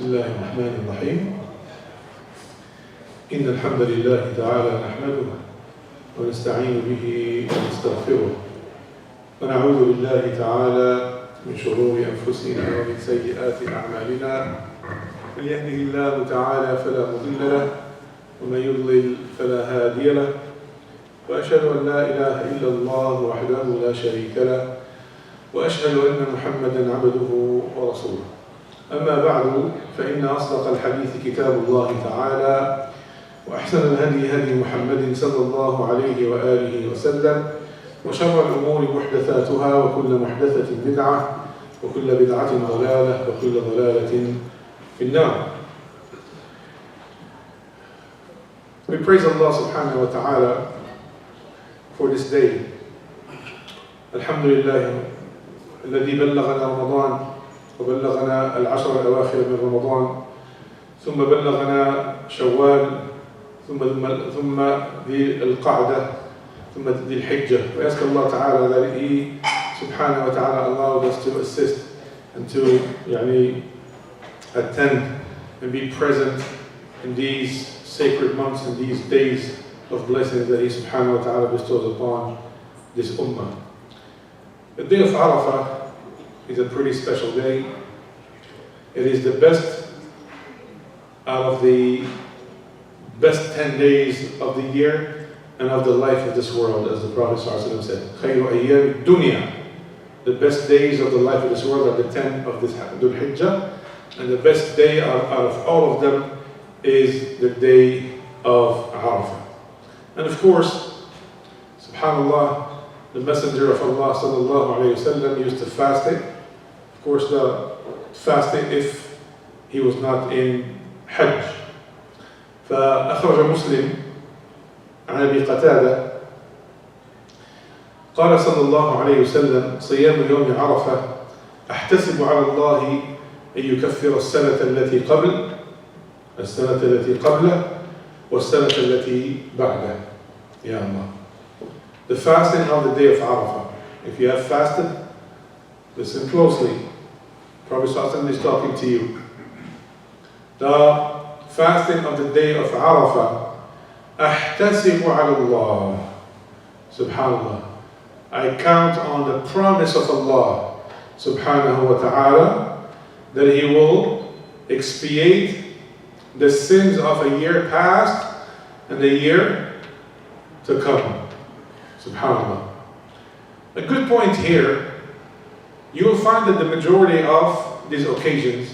بسم الله الرحمن الرحيم إن الحمد لله تعالى نحمده ونستعين به ونستغفره ونعوذ بالله تعالى من شرور أنفسنا ومن سيئات أعمالنا من يهده الله تعالى فلا مضل له ومن يضلل فلا هادي له وأشهد أن لا إله إلا الله وحده لا شريك له وأشهد أن محمدا عبده ورسوله أما بعد فإن أصدق الحديث كتاب الله تعالى وأحسن الهدي هدي محمد صلى الله عليه وآله وسلم وشر الأمور محدثاتها وكل محدثة بدعة وكل بدعة ضلالة وكل ضلالة في النار. We praise Allah subhanahu wa ta'ala for this day. Alhamdulillah الذي بلغنا رمضان وبلغنا العشر الأواخر من رمضان ثم بلغنا شوال ثم ذي القعدة ثم ذي الحجة. We ask Allah Ta'ala that He subhanahu wa ta'ala allowed us to assist and to attend and be present in these sacred months and these days of blessings that He subhanahu wa ta'ala bestows upon this ummah. The day of Arafah is a pretty special day. It is the best out of the best 10 days of the year and of the life of this world, as the Prophet ﷺ said. خَيْرُ أَيَّامِ الدُّنْيَا. The best days of the life of this world are the 10 of this Dhul Hijjah, and the best day out of all of them is the day of Arafah. And of course, subhanallah, the Messenger of Allah sallallahu alayhi wa sallam used to fast it. Of course, the fasting if he was not in Hajj. فأخرج مسلم عن أبي قتادة قال صلى الله عليه وسلم صيام يوم عرفة أحتسب على الله أن يكفر السنة التي قبله والسنة التي بعده. Ya Allah. The fasting on the day of Arafah. If you have fasted, listen closely. Prophet ﷺ is talking to you. The fasting of the day of Arafah, أحتسب على الله. Subhanallah. I count on the promise of Allah subhanahu wa ta'ala that He will expiate the sins of a year past and the year to come. Subhanallah. A good point here, you will find that the majority of these occasions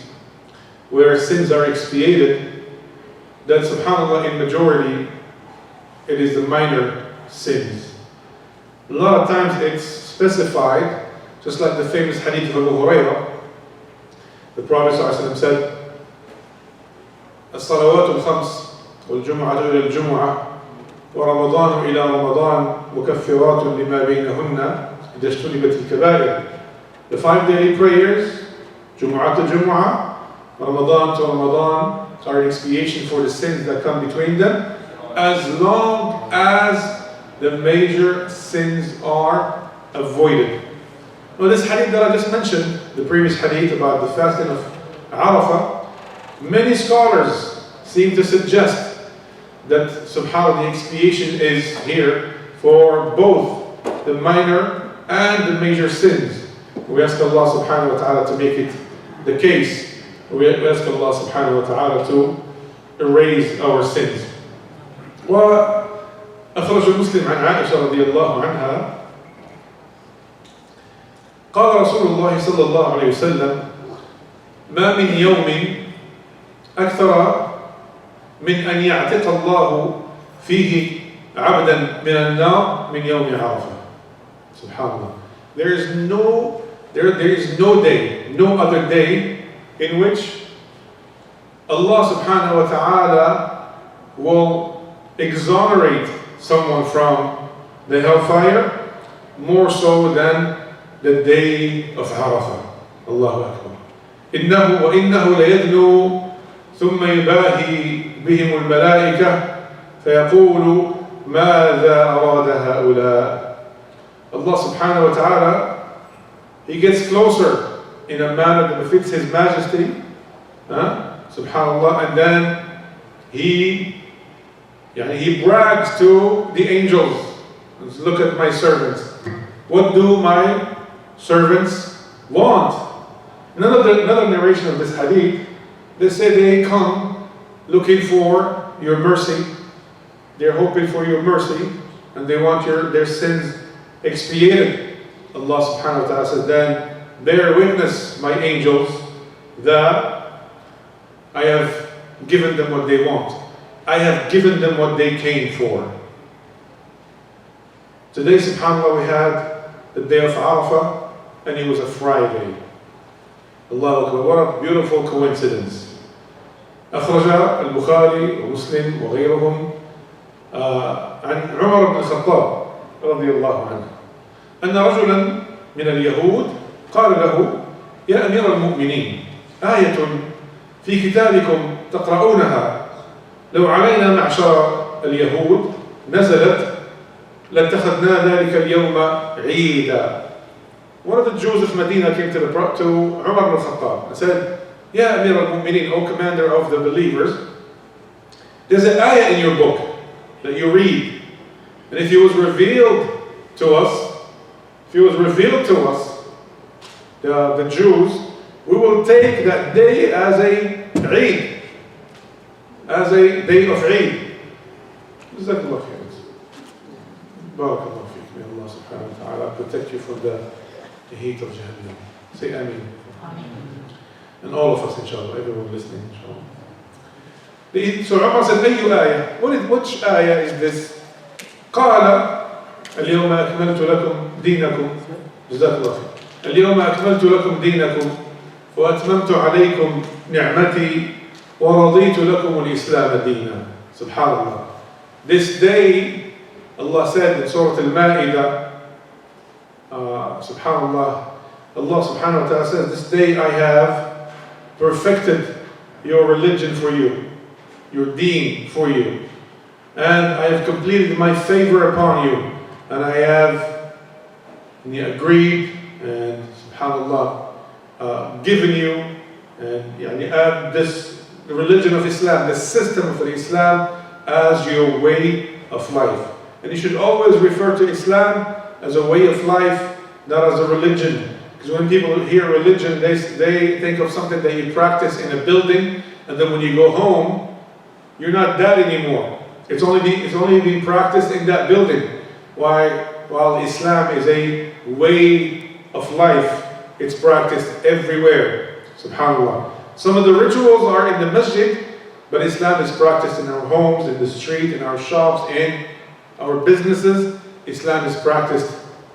where sins are expiated, that subhanallah in majority it is the minor sins. A lot of times it's specified, just like the famous hadith of Abu Hurairah. The Prophet ﷺ said, الصلوات الخمس والجمعة إلى الجمعة ورمضان إلى رمضان مكفرات لما بينهن إذا اجتنبت الكبائر. The 5 daily prayers, Jumu'ah to Jumu'ah, Ramadan to Ramadan, are an expiation for the sins that come between them, as long as the major sins are avoided. Now this hadith that I just mentioned, the previous hadith about the fasting of Arafah, many scholars seem to suggest that subhanAllah the expiation is here for both the minor and the major sins. We ask Allah subhanahu wa ta'ala to make it the case. We ask Allah subhanahu wa ta'ala to erase our sins. وأخرج مسلم عن عائشة رضي الله عنها قال رسول الله صلى الله عليه وسلم ما من يوم أكثر من أن يعتق الله فيه عبدا من النار من يوم عرفة. Subhanallah. There is no day, no other day in which Allah subhanahu wa ta'ala will exonerate someone from the hellfire more so than the day of Arafah. Allahu Akbar. وإنه ليدنو ثم يباهي بهم الملائكة فيقول ماذا أراد هؤلاء. Allah subhanahu wa ta'ala, He gets closer in a manner that befits His majesty Subhanallah. And then he brags to the angels. Look at my servants. What do my servants want? Another narration of this hadith, they say they come looking for your mercy. They're hoping for your mercy, and they want their sins expiated. Allah subhanahu wa ta'ala says, then bear witness, my angels, that I have given them what they want. I have given them what they came for. Today, subhanAllah, we had the day of Arafah, and it was a Friday. Allahu Akbar, what a beautiful coincidence. أخرج البخاري ومسلم وغيرهم عن عمر بن الخطاب رضي الله عنه أن رجلا من اليهود قال له يا أمير المؤمنين آية في كتابكم تقرؤونها لو علينا معشر اليهود نزلت لاتخذنا ذلك اليوم عيدا. One of the Jews of Medina came to Umar ibn Khattab and said, Ya Amir al-Mu'mineen, O commander of the believers, there's an ayah in your book that you read, and if it was revealed to us, the Jews, we will take that day as a Eid, as a day of Eid. Jazakallah khair. Barakallah feek. May Allah subhanahu wa ta'ala protect you from the heat of Jahannam. Say Ameen. And all of us, inshallah, everyone listening, inshallah. So Umar said, أي آية? Which ayah is this? قال اليوم أكملت لكم دينكم جزاك الله خير اليوم أكملت لكم دينكم وأتممت عليكم نعمتي ورضيت لكم الإسلام دينا. Subhanallah. This day, Allah said in Surah Al-Ma'idah, Subhanallah, Allah subhanahu wa ta'ala says, this day I have perfected your religion for you, your deen for you, and I have completed my favor upon you, and I have agreed and subhanallah given you and the religion of Islam, the system of Islam as your way of life. And you should always refer to Islam as a way of life, not as a religion. Because when people hear religion, they think of something that you practice in a building, and then when you go home, you're not that anymore. It's only being practiced in that building. While Islam is a way of life, it's practiced everywhere. Subhanallah. Some of the rituals are in the masjid, but Islam is practiced in our homes, in the street, in our shops, in our businesses. Islam is practiced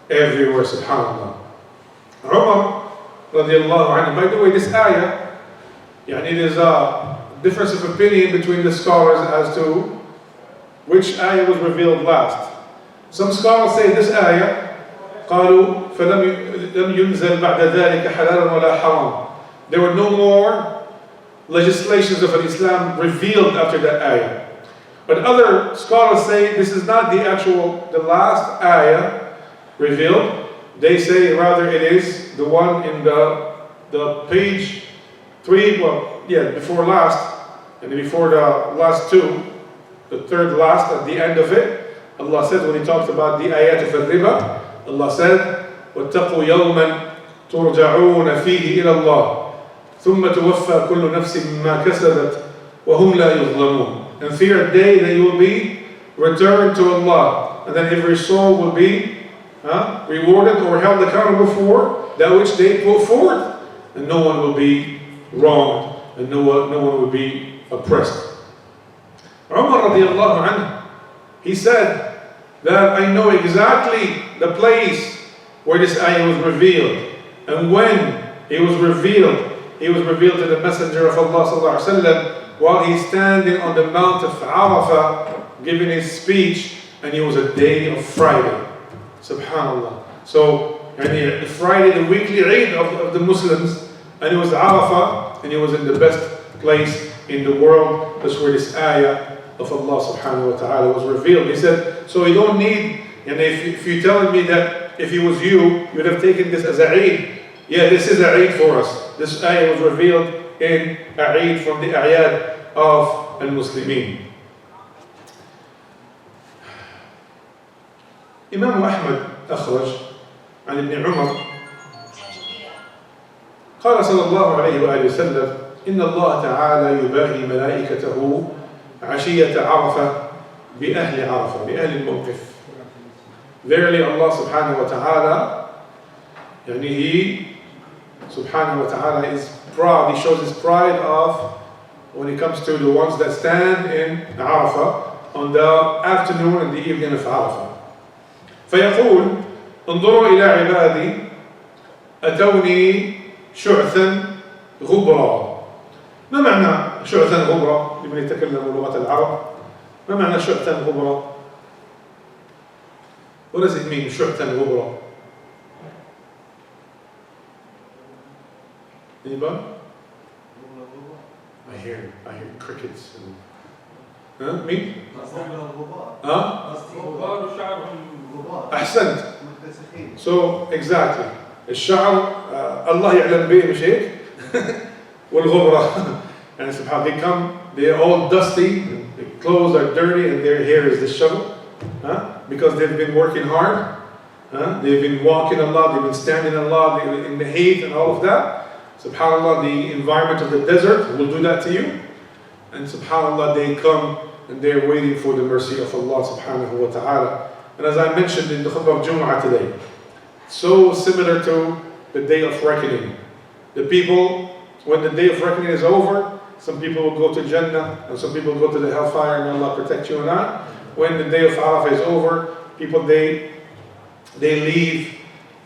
everywhere. Subhanallah. Umar radiallahu anhu. By the way, this ayah, it is a difference of opinion between the scholars as to which ayah was revealed last. Some scholars say this ayah, قالوا فلم ينزل بعد ذلك حلال ولا حرام. There were no more legislations of Islam revealed after that ayah. But other scholars say this is not the last ayah revealed. They say rather it is the one in the page 3, before last, and before the last two, the third last at the end of it. Allah said when He talks about the ayat of al-riba, Allah said, وَاتَّقُوا يَوْمًا تُرْجَعُونَ فِيهِ إِلَى اللَّهِ ثُمَّ تُوَفَّى كُلُّ نَفْسٍ مَا كَسَبَتْ وَهُمْ لَا يُظْلَمُونَ. And fear a day that you will be returned to Allah, and then every soul will be rewarded or held accountable for that which they put forth, and no one will be wronged, and no one will be oppressed. Umar radiallahu anhu, he said that I know exactly the place where this ayah was revealed, and when it was revealed to the Messenger of Allah sallallahu alaihi wasallam while he's standing on the Mount of Arafah giving his speech, and it was a day of Friday. Subhanallah. So, Friday, the weekly Eid of the Muslims, and it was Arafah, and it was in the best place in the world. That's where this ayah of Allah subhanahu wa ta'ala was revealed. He said, so you don't need, and if you're telling me that if it was you would have taken this as a Eid. Yeah, this is a Eid for us. This ayah was revealed in a Eid from the A'yad of al-Muslimin. Imam Ahmad أخرج عن ابن عمر قال صلى الله عليه وآله وسلم إن الله تعالى يباهي ملائكته عشية عرفة بأهل عرفة بأهل الموقف. Verily Allah subhanahu wa ta'ala, He subhanahu wa ta'ala is proud, He shows His pride of when it comes to the ones that stand in Arafah on the afternoon and the evening of Arafah. فيقول انظروا إلى عبادي أتوني شعثا غبرا. ما معنى شعثا غبرا لمن يتكلم لغة العرب؟ ما معنى شعثا غبرا؟ What does it mean, شعثا غبرا? Anybody? I hear crickets. Me? أحسنت. So exactly. الشعر الله يعلم به مش هيك؟ والغبرة. And subhanAllah, they're all dusty, their clothes are dirty, and their hair is disheveled. Because they've been working hard. They've been walking a lot, they've been standing a lot in the heat and all of that. SubhanAllah, the environment of the desert will do that to you. And SubhanAllah, they come and they're waiting for the mercy of Allah subhanahu wa ta'ala. And as I mentioned in the khutbah of Jumu'ah today, so similar to the day of reckoning. The people, when the day of reckoning is over, some people will go to Jannah and some people will go to the hellfire, and Allah protect you and I. When the day of Arafah is over, people they leave,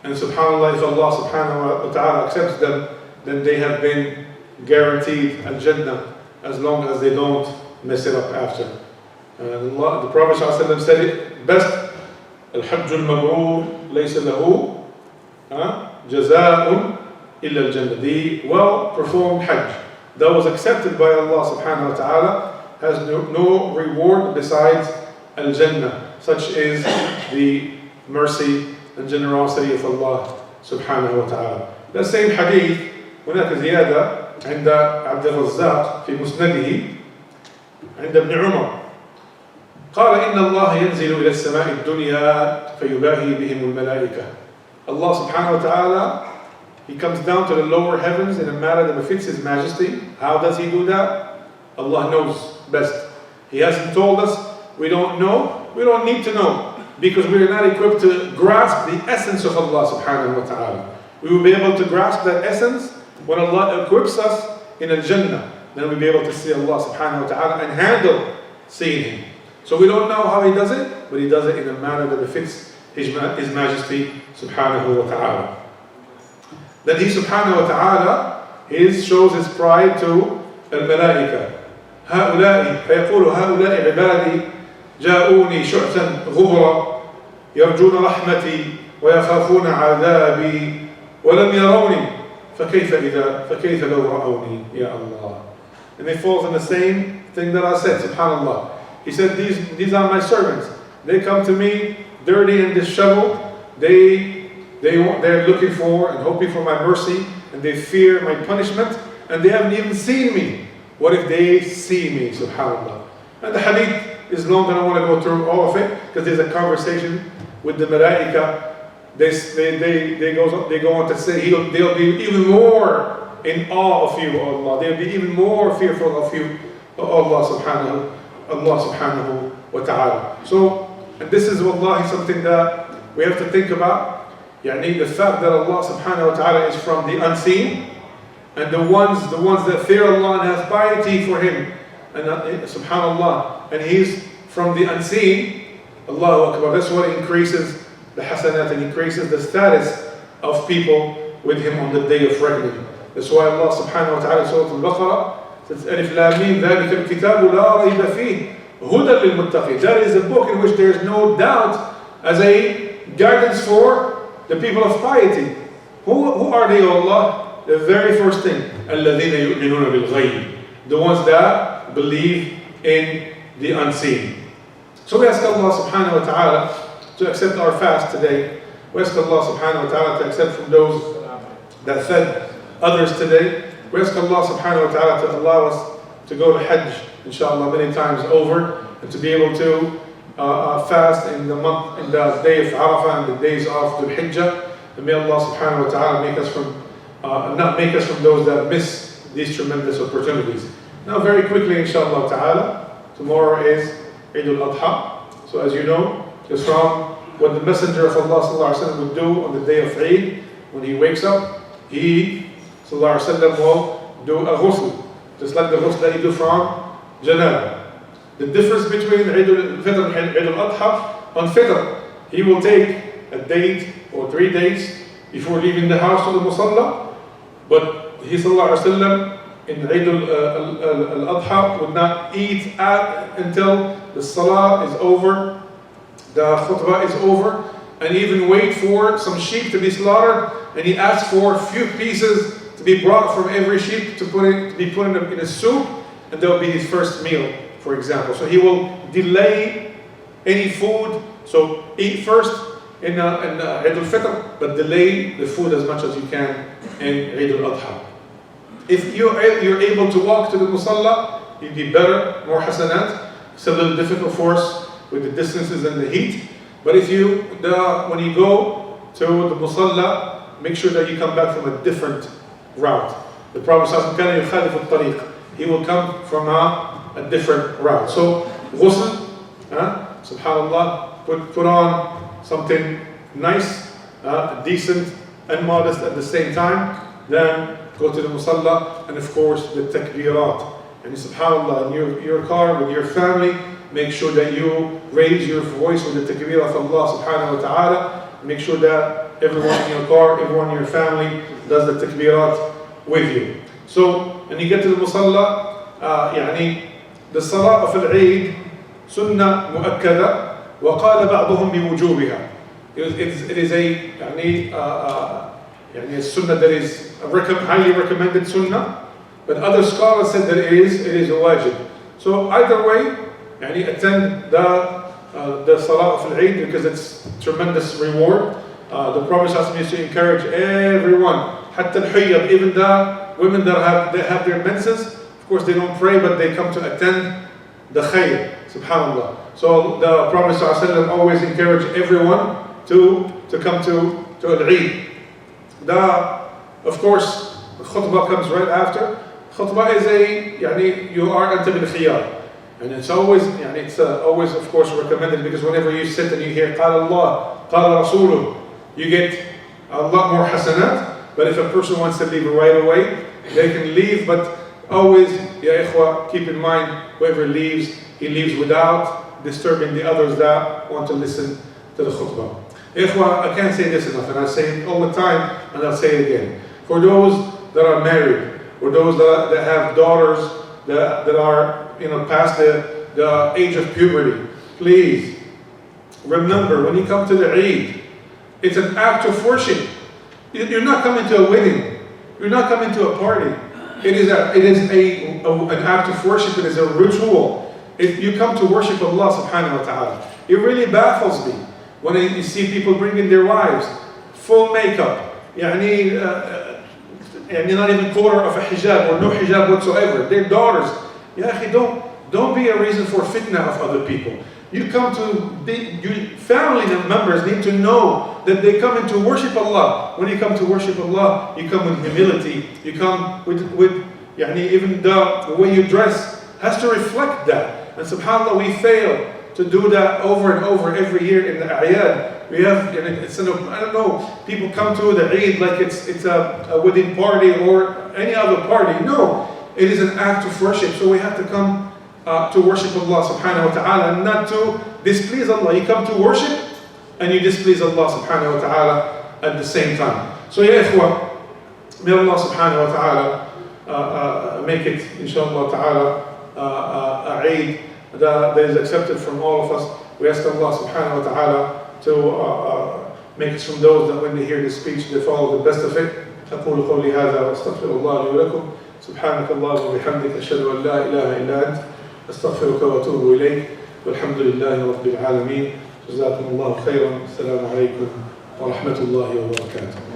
and subhanAllah, if Allah subhanahu wa ta'ala accepts them, then they have been guaranteed al-Jannah as long as they don't mess it up after. And Allah, the Prophet ﷺ said it best, الحج المبرور ليس له جزاء إلا الجنة. The well-performed Hajj that was accepted by Allah subhanahu wa ta'ala has no reward besides al-Jannah. Such is the mercy and generosity of Allah subhanahu wa ta'ala. That same hadith, هناك زيادة عند عبد الرزاق في مسنده عند ابن عمر قال إن الله ينزل إلى السماء الدنيا فيباهي بهم الملائكة. Allah subhanahu wa ta'ala, He comes down to the lower heavens in a manner that befits His majesty. How does He do that? Allah knows best. He hasn't told us. We don't know. We don't need to know, because we are not equipped to grasp the essence of Allah subhanahu wa ta'ala. We will be able to grasp that essence when Allah equips us in al-Jannah. Then we'll be able to see Allah subhanahu wa ta'ala and handle seeing Him. So we don't know how He does it, but He does it in a manner that befits His majesty subhanahu wa ta'ala. Then He subhanahu wa ta'ala shows His pride to al-malaika. هؤلاء فيقول هؤلاء عبادي جاءوني شعثا غبرا يرجون رحمتي ويخافون عذابي ولم يروني فكيف لو رأوني يا الله. And it falls in the same thing that I said, subhanallah. He said, these are my servants. They come to me dirty and disheveled. They're looking for and hoping for my mercy, and they fear my punishment, and they haven't even seen me. What if they see me, subhanallah? And the hadith is long, and I want to go through all of it, because there's a conversation with the malaika. They go on to say they'll be even more in awe of you, O Allah. They'll be even more fearful of you, O Allah subhanahu wa ta'ala. So, and this is wallahi something that we have to think about. The fact that Allah subhanahu wa ta'ala is from the unseen, and the ones that fear Allah and have piety for Him, and subhanallah, and He's from the unseen. Allahu Akbar. That's what increases the hasanat and increases the status of people with Him on the day of reckoning. That's why Allah subhanahu wa ta'ala in Surah Al-Baqarah says, Alif Lam Mim, ذَلِكَ الْكِتَابُ لَا رَيْبَ فِيهِ هُدًى لِلْمُتَّقِينَ. That is a book in which there is no doubt as a guidance for the people of piety. Who are they, O Allah? The very first thing, الَّذِينَ يُؤْمِنُونَ بِالْغَيْبِ. The ones that believe in the unseen. So we ask Allah subhanahu wa ta'ala to accept our fast today. We ask Allah subhanahu wa ta'ala to accept from those that fed others today. We ask Allah subhanahu wa ta'ala to allow us to go to Hajj, inshallah, many times over, and to be able to fast in the day of Arafah and the days of Dhul Hijjah. And may Allah subhanahu wa ta'ala make us from, not make us from those that miss these tremendous opportunities. Now very quickly, inshallah ta'ala, tomorrow is Eid al-Adha. So as you know, it's from what the Messenger of Allah sallallahu alaihi wasallam would do on the day of Eid. When he wakes up, he sallallahu alaihi wasallam will do a ghusl, just like the ghusl that you do from Janaba. The difference between Eid al-Fitr and Eid al-Adha, on Fitr, he will take a date or 3 days before leaving the house to the Musalla, but he sallallahu alaihi wasallam in Eid al-Adha would not eat until the Salah is over, the khutbah is over, and even wait for some sheep to be slaughtered, and he asked for a few pieces to be brought from every sheep to be put in a soup, and that will be his first meal, for example. So he will delay any food, so eat first in Eid al-Fitr, but delay the food as much as you can in Eid al-Adha. If you're able to walk to the Musalla, you'd be better, more hasanat. It's a little difficult for us with the distances and the heat. But if when you go to the Musalla, make sure that you come back from a different route. The Prophet ﷺ, he will come from a different route. So, ghusl, subhanallah, put on something nice, decent and modest at the same time. Then go to the Musalla, and of course the takbirat. And subhanallah, in your car with your family, make sure that you raise your voice with the takbir of Allah subhanahu wa ta'ala. Make sure that everyone in your car, everyone in your family does the takbirat with you. So, when you get to the Musalla, the Salah of Al-Eid, Sunnah Mu'akkada, وقال بعضهم بوجوبها. It is a Sunnah that is a highly recommended Sunnah, but other scholars said that it is a wajib. So either way, attend the Salah of Al-Eid because it's tremendous reward. The Prophet used to encourage everyone, حتى الحيض, even the women that have their menses, of course they don't pray, but they come to attend the khayr, subhanallah. So the Prophet ﷺ always encouraged everyone to come to Al-Eid. Of course, the khutbah comes right after. Khutbah is you are anta bil khiyar. And it's always, always of course recommended because whenever you sit and you hear قال الله, قال رسوله, you get a lot more hasanat. But if a person wants to leave right away, they can leave, but always, ya ikhwa, keep in mind, whoever leaves, he leaves without disturbing the others that want to listen to the khutbah. Ikhwa, I can't say this enough, and I say it all the time, and I'll say it again. For those that are married, or those that have daughters that are past the age of puberty, please remember when you come to the Eid, it's an act of worship. You're not coming to a wedding. You're not coming to a party. It is an act of worship. It is a ritual. If you come to worship Allah subhanahu wa ta'ala, it really baffles me when you see people bringing their wives full makeup, not even quarter of a hijab or no hijab whatsoever. Their daughters. Don't be a reason for fitna of other people. You come to your family members need to know that they come in to worship Allah. When you come to worship Allah, you come with humility. You come with even the way you dress has to reflect that. And subhanAllah, we fail to do that over and over every year in the Ayad. We have, I don't know, people come to the Eid like it's a wedding party or any other party. No, it is an act of worship. So we have to come to worship Allah subhanahu wa ta'ala and not to displease Allah. You come to worship and you displease Allah subhanahu wa ta'ala at the same time. So ya ikhwa, may Allah subhanahu wa ta'ala make it, inshallah ta'ala, a Eid that is accepted from all of us. We ask Allah subhanahu wa ta'ala to make us from those that when they hear this speech, they follow the best of it. أقول قولي هذا وأستغفر الله لي ولكم سبحانك اللهم وبحمدك أشهد أن لا إله إلا أنت أستغفرك وأتوب إليك والحمد لله رب العالمين جزاكم الله خيرا السلام عليكم ورحمة الله وبركاته.